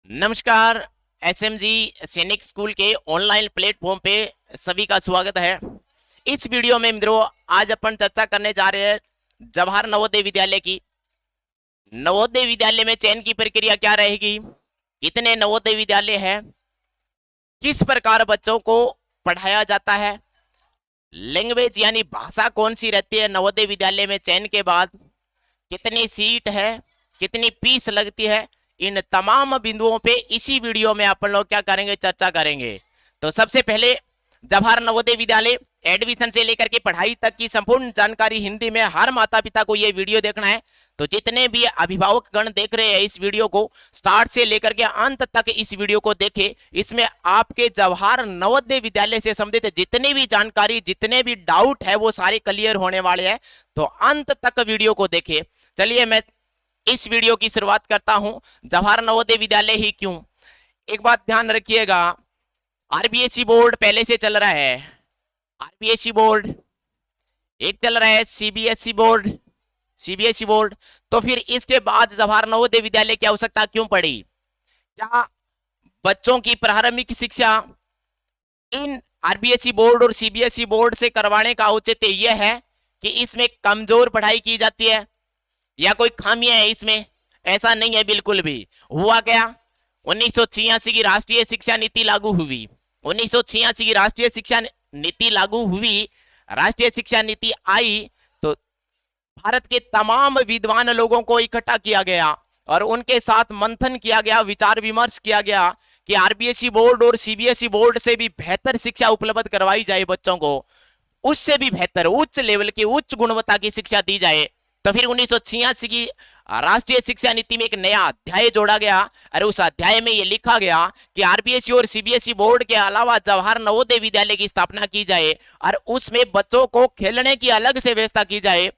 नमस्कार। एसएमजी सैनिक स्कूल के ऑनलाइन प्लेटफॉर्म पे सभी का स्वागत है। इस वीडियो में मित्रों आज अपन चर्चा करने जा रहे हैं जवाहर नवोदय विद्यालय की। नवोदय विद्यालय में चयन की प्रक्रिया क्या रहेगी, कितने नवोदय विद्यालय है, किस प्रकार बच्चों को पढ़ाया जाता है, लैंग्वेज यानी भाषा कौन सी रहती है नवोदय विद्यालय में चयन के बाद, कितनी सीट है, कितनी फीस लगती है, इन तमाम बिंदुओं पे इसी वीडियो में अपन लोग क्या करेंगे, चर्चा करेंगे। तो सबसे पहले जवाहर नवोदय विद्यालय एडमिशन से लेकर के पढ़ाई तक की संपूर्ण जानकारी हिंदी में हर माता पिता को ये वीडियो देखना है। तो जितने भी अभिभावक गण देख रहे हैं इस वीडियो को स्टार्ट से लेकर के अंत तक इस वीडियो को देखें। इसमें आपके जवाहर नवोदय विद्यालय से संबंधित जितनी भी जानकारी, जितने भी डाउट है वो सारे क्लियर होने वाले हैं। तो अंत तक वीडियो को देखें। चलिए मैं इस वीडियो की शुरुआत करता हूं। जवाहर नवोदय विद्यालय ही क्यों, एक बात ध्यान रखिएगा, आरबीएसई बोर्ड पहले से चल रहा है, आरबीएसई बोर्ड एक चल रहा है, सीबीएसई बोर्ड। तो फिर इसके बाद जवाहर नवोदय विद्यालय की आवश्यकता क्यों पड़ी? क्या बच्चों की प्रारंभिक शिक्षा इन आरबीएसई बोर्ड और सीबीएसई बोर्ड से करवाने का औचित्य यह है कि इसमें कमजोर पढ़ाई की जाती है या कोई खामियां है इसमें? ऐसा नहीं है बिल्कुल भी। हुआ क्या, 1986 की राष्ट्रीय शिक्षा नीति लागू हुई। 1986 की राष्ट्रीय शिक्षा नीति लागू हुई, राष्ट्रीय शिक्षा नीति आई तो भारत के तमाम विद्वान लोगों को इकट्ठा किया गया और उनके साथ मंथन किया गया, विचार विमर्श किया गया कि आरबीएसई बोर्ड और सीबीएसई बोर्ड से भी बेहतर शिक्षा उपलब्ध करवाई जाए बच्चों को, उससे भी बेहतर उच्च लेवल की उच्च गुणवत्ता की शिक्षा दी जाए। तो फिर 1986 की राष्ट्रीय शिक्षा नीति में एक नया अध्याय जोड़ा गया और उस अध्याय में यह लिखा गया कि आरबीएसई और सीबीएसई बोर्ड के अलावा जवाहर नवोदय विद्यालय की स्थापना की जाए और उसमें बच्चों को खेलने की अलग से व्यवस्था की जाए,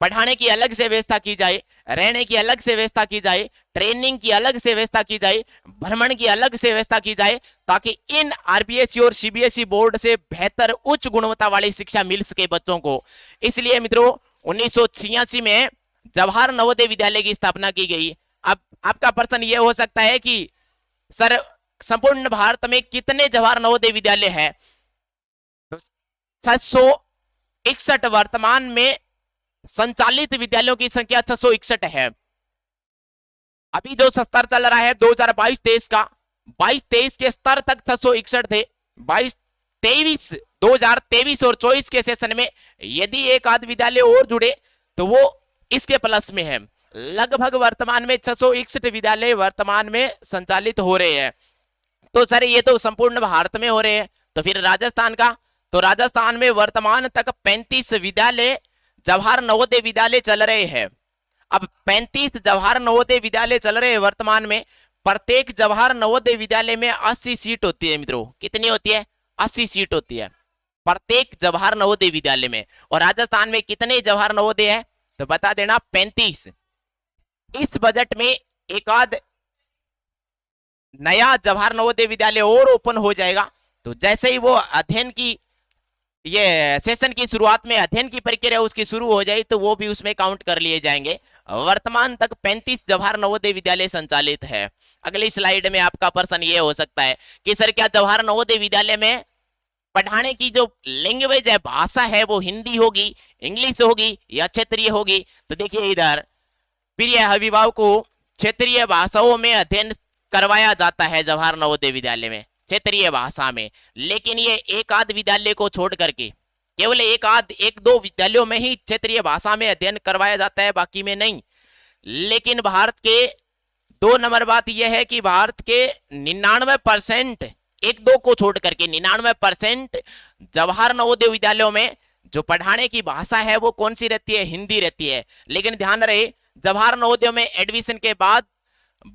पढ़ाने की अलग से व्यवस्था की जाए, रहने की अलग से व्यवस्था की जाए, ट्रेनिंग की अलग से व्यवस्था की जाए, भ्रमण की अलग से व्यवस्था की जाए, ताकि इन आरबीएसई और सीबीएसई बोर्ड से बेहतर उच्च गुणवत्ता वाली शिक्षा मिल सके बच्चों को। इसलिए मित्रों 1986 में जवाहर नवोदय विद्यालय की स्थापना की गई। अब आपका प्रश्न यह हो सकता है कि सर संपूर्ण भारत में कितने जवाहर नवोदय विद्यालय है? तो 661 वर्तमान में संचालित विद्यालयों की संख्या 661 है। अभी जो स्तर चल रहा है 2022-23 का, 22-23 के स्तर तक 661 थे। 2023 और 24 के सेशन में यदि एक आध विद्यालय और जुड़े तो वो इसके प्लस में है। लगभग वर्तमान में 661 विद्यालय वर्तमान में संचालित हो रहे हैं। तो सर ये तो संपूर्ण भारत में हो रहे हैं, तो फिर राजस्थान का? तो राजस्थान में वर्तमान तक 35 विद्यालय जवाहर नवोदय विद्यालय चल रहे हैं। अब 35 जवाहर नवोदय विद्यालय चल रहे हैं वर्तमान में। प्रत्येक जवाहर नवोदय विद्यालय में 80 सीट होती है मित्रों। कितनी होती है? 80 सीट होती है प्रत्येक जवाहर नवोदय विद्यालय में। और राजस्थान में कितने जवाहर नवोदय है तो बता देना, 35। इस बजट में एक आध नया जवाहर नवोदय विद्यालय और ओपन हो जाएगा। तो जैसे ही वो अध्ययन की ये सेशन की शुरुआत में अध्ययन की प्रक्रिया उसकी शुरू हो जाए तो वो भी उसमें काउंट कर लिए जाएंगे। वर्तमान तक 35 जवाहर नवोदय विद्यालय संचालित है। अगली स्लाइड में आपका प्रश्न ये हो सकता है कि सर क्या जवाहर नवोदय विद्यालय में पढ़ाने की जो लैंग्वेज है, भाषा है, वो हिंदी होगी, इंग्लिश होगी या क्षेत्रीय होगी? तो देखिए इधर प्रिय अभिभावक को क्षेत्रीय भाषाओं में अध्ययन करवाया जाता है जवाहर नवोदय विद्यालय में, क्षेत्रीय भाषा में। लेकिन ये एक आध विद्यालय को छोड़ करके केवल एक दो विद्यालयों में ही क्षेत्रीय भाषा में अध्ययन करवाया जाता है, बाकी में नहीं। लेकिन भारत के 2 नंबर बात यह है कि भारत के 99%, एक दो को छोड़ करके 99% जवाहर नवोदय विद्यालयों में जो पढ़ाने की भाषा है वो कौन सी रहती है? हिंदी रहती है। लेकिन ध्यान रहे जवाहर नवोदय में एडमिशन के बाद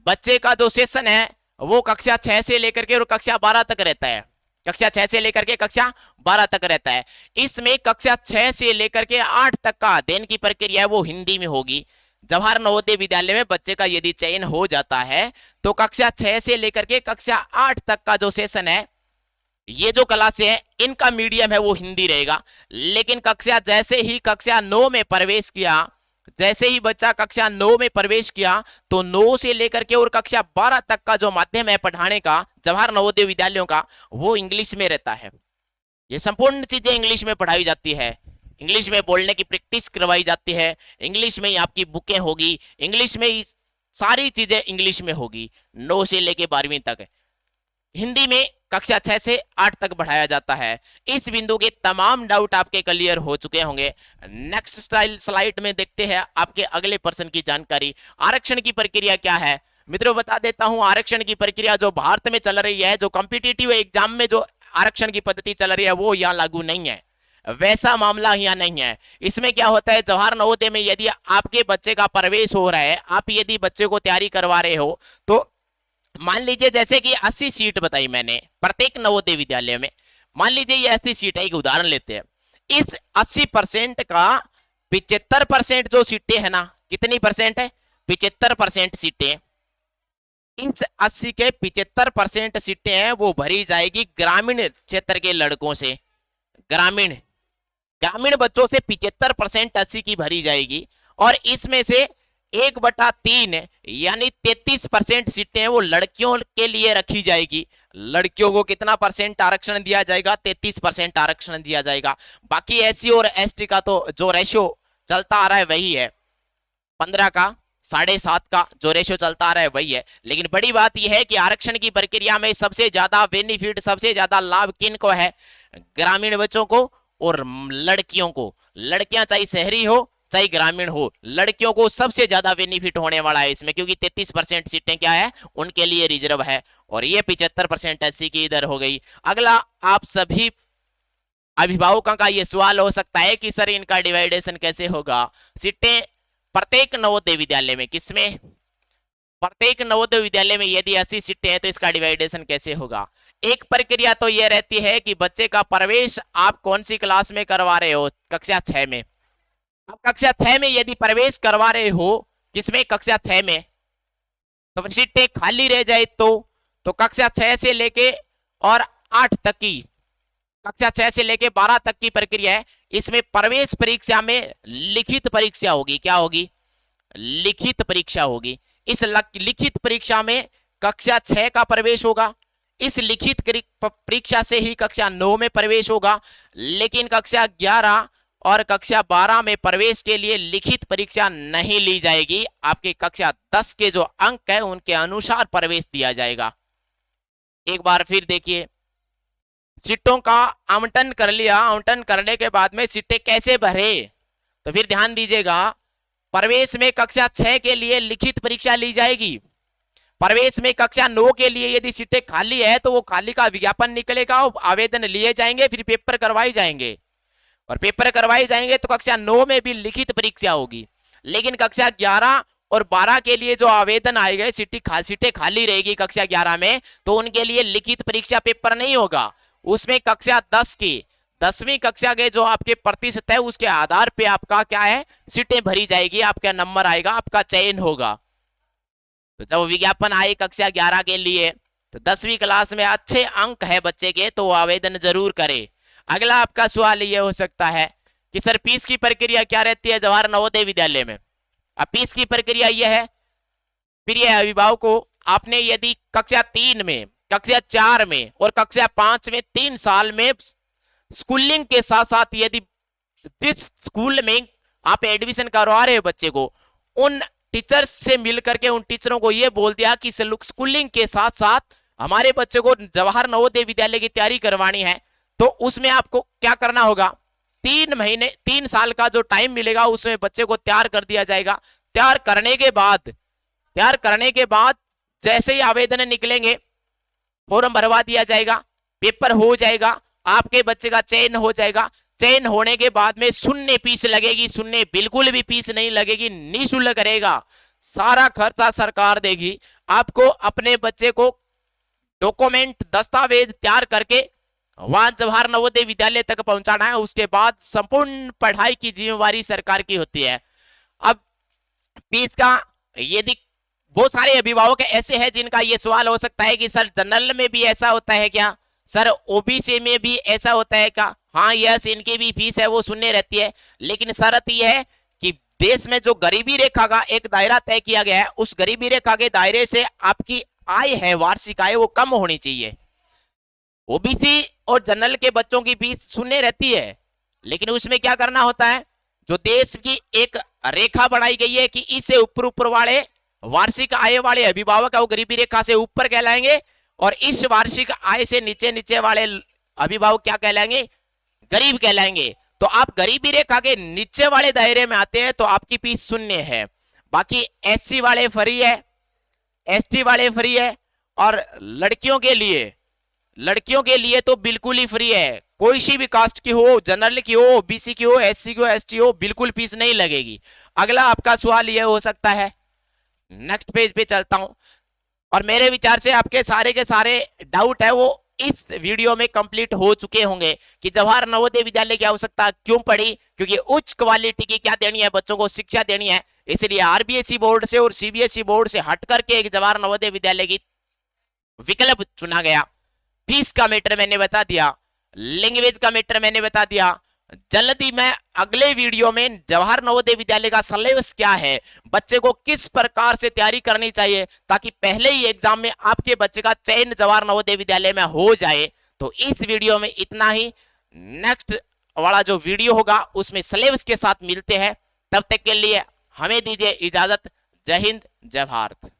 बच्चे का जो सेशन है वो कक्षा 6 से लेकर के और कक्षा 12 तक रहता है। कक्षा 6 से लेकर के कक्षा 12 तक रहता है। इसमें कक्षा 6 से लेकर के 8 तक का अध्ययन की प्रक्रिया है वो हिंदी में होगी। जवाहर नवोदय विद्यालय में बच्चे का यदि चयन हो जाता है तो कक्षा 6 से लेकर के कक्षा 8 तक का जो सेशन है, ये जो क्लास है, इनका मीडियम है वो हिंदी रहेगा। लेकिन जैसे ही कक्षा 9 में प्रवेश किया जैसे ही बच्चा कक्षा 9 में प्रवेश किया तो 9 से लेकर के और कक्षा 12 तक का जो माध्यम है पढ़ाने का जवाहर नवोदय विद्यालयों का, वो इंग्लिश में रहता है। ये संपूर्ण चीजें इंग्लिश में पढ़ाई जाती है, इंग्लिश में बोलने की प्रैक्टिस करवाई जाती है, इंग्लिश में ही आपकी बुकें होगी, इंग्लिश में ही सारी चीजें इंग्लिश में होगी 9 से लेके 12वीं तक। हिंदी में कक्षा 6 से 8 तक बढ़ाया जाता है। इस बिंदु के तमाम डाउट आपके क्लियर हो चुके होंगे। नेक्स्ट स्लाइड में देखते हैं आपके अगले पर्सन की जानकारी। आरक्षण की प्रक्रिया क्या है मित्रों, बता देता हूं। आरक्षण की प्रक्रिया जो भारत में चल रही है, जो कॉम्पिटिटिव एग्जाम में जो आरक्षण की पद्धति चल रही है, वो यहाँ लागू नहीं है, वैसा मामला यहाँ नहीं है। इसमें क्या होता है, जवाहर नवोदय में यदि आपके बच्चे का प्रवेश हो रहा है, आप यदि बच्चे को तैयारी करवा रहे हो, तो मान लीजिए जैसे कि 80 सीट बताई मैंने प्रत्येक नवोदय विद्यालय में, मान लीजिए ये 80 सीट है, एक उदाहरण लेते हैं। इस 80% का 75% जो सीटें है ना, कितनी परसेंट है, 75% सीटें, इस 80 के 75% सीटें हैं वो भरी जाएगी ग्रामीण क्षेत्र के लड़कों से। ग्रामीण बच्चों से 75% 80 की भरी जाएगी, और इसमें से 1/3 यानी 33% सीटें वो लड़कियों के लिए रखी जाएगी। लड़कियों को कितना परसेंट आरक्षण दिया जाएगा, 33% आरक्षण दिया जाएगा। बाकी एससी और एसटी का तो जो रेशियो चलता आ रहा है वही है, 15 का 7.5 का जो रेशियो चलता आ रहा है वही है। लेकिन बड़ी बात यह है कि आरक्षण की प्रक्रिया में सबसे ज्यादा बेनिफिट, सबसे ज्यादा लाभ किन को है, ग्रामीण बच्चों को और लड़कियों को। लड़कियां चाहे शहरी हो चाहे ग्रामीण हो, लड़कियों को सबसे ज्यादा बेनिफिट होने वाला है इसमें, क्योंकि 33% सीटें क्या है उनके लिए रिजर्व है, और ये 75% एससी की इधर हो गई। अगला, आप सभी अभिभावकों का ये सवाल हो सकता है कि सर इनका डिवाइडेशन कैसे होगा। सीटें प्रत्येक नवोदय विद्यालय में, किसमें, प्रत्येक नवोदय विद्यालय में यदि 80 सीटें हैं तो इसका डिवाइडेशन कैसे होगा। एक प्रक्रिया तो यह रहती है कि बच्चे का प्रवेश आप कौन सी क्लास में करवा रहे हो, कक्षा 6 में। आप कक्षा 6 में यदि प्रवेश करवा रहे हो, किसमें, कक्षा 6 में, तो सीटें खाली रह जाए तो कक्षा 6 से लेके और 8 तक की, कक्षा 6 से लेके 12 तक की प्रक्रिया है। इसमें प्रवेश परीक्षा में लिखित परीक्षा होगी, क्या होगी, लिखित परीक्षा होगी। इस लिखित परीक्षा में कक्षा 6 का प्रवेश होगा, इस लिखित परीक्षा से ही कक्षा 9 में प्रवेश होगा। लेकिन कक्षा 11 और कक्षा 12 में प्रवेश के लिए लिखित परीक्षा नहीं ली जाएगी, आपके कक्षा 10 के जो अंक है उनके अनुसार प्रवेश दिया जाएगा। एक बार फिर देखिए, सीटों का आवंटन कर लिया, आवंटन करने के बाद में सीटें कैसे भरे, तो फिर ध्यान दीजिएगा, प्रवेश में कक्षा 6 के लिए लिखित परीक्षा ली जाएगी। प्रवेश में कक्षा 9 के लिए यदि सीटें खाली है तो वो खाली का विज्ञापन निकलेगा, आवेदन लिए जाएंगे, फिर पेपर करवाए जाएंगे, और पेपर करवाए जाएंगे तो कक्षा 9 में भी लिखित परीक्षा होगी। लेकिन कक्षा 11 और 12 के लिए जो आवेदन आएगा, सीटें खाली रहेगी कक्षा 11 में, तो उनके लिए लिखित परीक्षा पेपर नहीं होगा। उसमें कक्षा 10 की 10वीं कक्षा के जो आपके प्रतिशत है उसके आधार पे आपका क्या है, सीटें भरी जाएगी, आपका नंबर आएगा, आपका चयन होगा। तो जब विज्ञापन आए कक्षा 11 के लिए, तो 10वीं क्लास में अच्छे अंक है बच्चे के, तो वो आवेदन जरूर करे। अगला आपका सवाल ये हो सकता है कि सर फीस की प्रक्रिया क्या रहती है जवाहर नवोदय विद्यालय में। अब फीस की प्रक्रिया यह है, प्रिय अभिभावकों, आपने यदि कक्षा 3 में, कक्षा 4 में और कक्षा 5 में 3 साल में स्कूलिंग के साथ साथ यदि जिस स्कूल में आप एडमिशन करवा रहे हो बच्चे को, उन टीचर्स से मिलकर के उन टीचरों को यह बोल दिया कि स्कूलिंग के साथ साथ हमारे बच्चे को जवाहर नवोदय विद्यालय की तैयारी करवानी है, तो उसमें आपको क्या करना होगा, 3 महीने 3 साल का जो टाइम मिलेगा उसमें बच्चे को तैयार कर दिया जाएगा। तैयार करने के बाद जैसे ही आवेदन निकलेंगे, फॉर्म भरवा दिया जाएगा, पेपर हो जाएगा, आपके बच्चे का चयन हो जाएगा। चयन होने के बाद में शून्य फीस लगेगी, शून्य बिल्कुल भी फीस नहीं लगेगी, निःशुल्क रहेगा, सारा खर्चा सरकार देगी। आपको अपने बच्चे को डॉक्यूमेंट दस्तावेज तैयार करके वहां जवाहर नवोदय विद्यालय तक पहुंचाना है, उसके बाद संपूर्ण पढ़ाई की जिम्मेवारी सरकार की होती है। अब फीस का, यदि बहुत सारे अभिभावक ऐसे हैं जिनका यह सवाल हो सकता है कि सर जनरल में भी ऐसा होता है क्या, सर ओबीसी में भी ऐसा होता है क्या। हाँ यस, इनकी भी फीस है वो शून्य रहती है, लेकिन शर्त यह है कि देश में जो गरीबी रेखा का एक दायरा तय किया गया है, उस गरीबी रेखा के दायरे से आपकी आय है, वार्षिक आय, वो कम होनी चाहिए। ओबीसी और जनरल के बच्चों की फीस शून्य रहती है, लेकिन उसमें क्या करना होता है, जो देश की एक रेखा बनाई गई है कि इससे ऊपर ऊपर वाले वार्षिक आय वाले अभिभावक है वो गरीबी रेखा से ऊपर कहलाएंगे, और इस वार्षिक आय से नीचे नीचे वाले अभिभावक क्या कहलाएंगे, गरीब कहलाएंगे। तो आप गरीबी रेखा के नीचे वाले दायरे में आते हैं तो आपकी फीस शून्य है। बाकी एससी वाले फ्री है, एसटी वाले फ्री है, और लड़कियों के लिए तो बिल्कुल ही फ्री है। कोई सी भी कास्ट की हो, जनरल की हो, बीसी की हो, एससी की हो, एसटी हो, बिल्कुल फीस नहीं लगेगी। अगला आपका सवाल यह हो सकता है, नेक्स्ट पेज पे चलता हूं, और मेरे विचार से आपके सारे के सारे डाउट है वो इस वीडियो में कंप्लीट हो चुके होंगे कि जवाहर नवोदय विद्यालय की आवश्यकता क्यों पड़ी, क्योंकि उच्च क्वालिटी की क्या देनी है, बच्चों को शिक्षा देनी है। इसलिए आरबीएसई बोर्ड से और सीबीएसई बोर्ड से हट करके एक जवाहर नवोदय विद्यालय की विकल्प चुना गया। फीस का मैटर मैंने बता दिया, लैंग्वेज का मैटर मैंने बता दिया। जल्दी मैं अगले वीडियो में जवाहर नवोदय विद्यालय का सिलेबस क्या है, बच्चे को किस प्रकार से तैयारी करनी चाहिए, ताकि पहले ही एग्जाम में आपके बच्चे का चयन जवाहर नवोदय विद्यालय में हो जाए। तो इस वीडियो में इतना ही। नेक्स्ट वाला जो वीडियो होगा उसमें सिलेबस के साथ मिलते हैं। तब तक के लिए हमें दीजिए इजाजत। जय हिंद, जय भारत।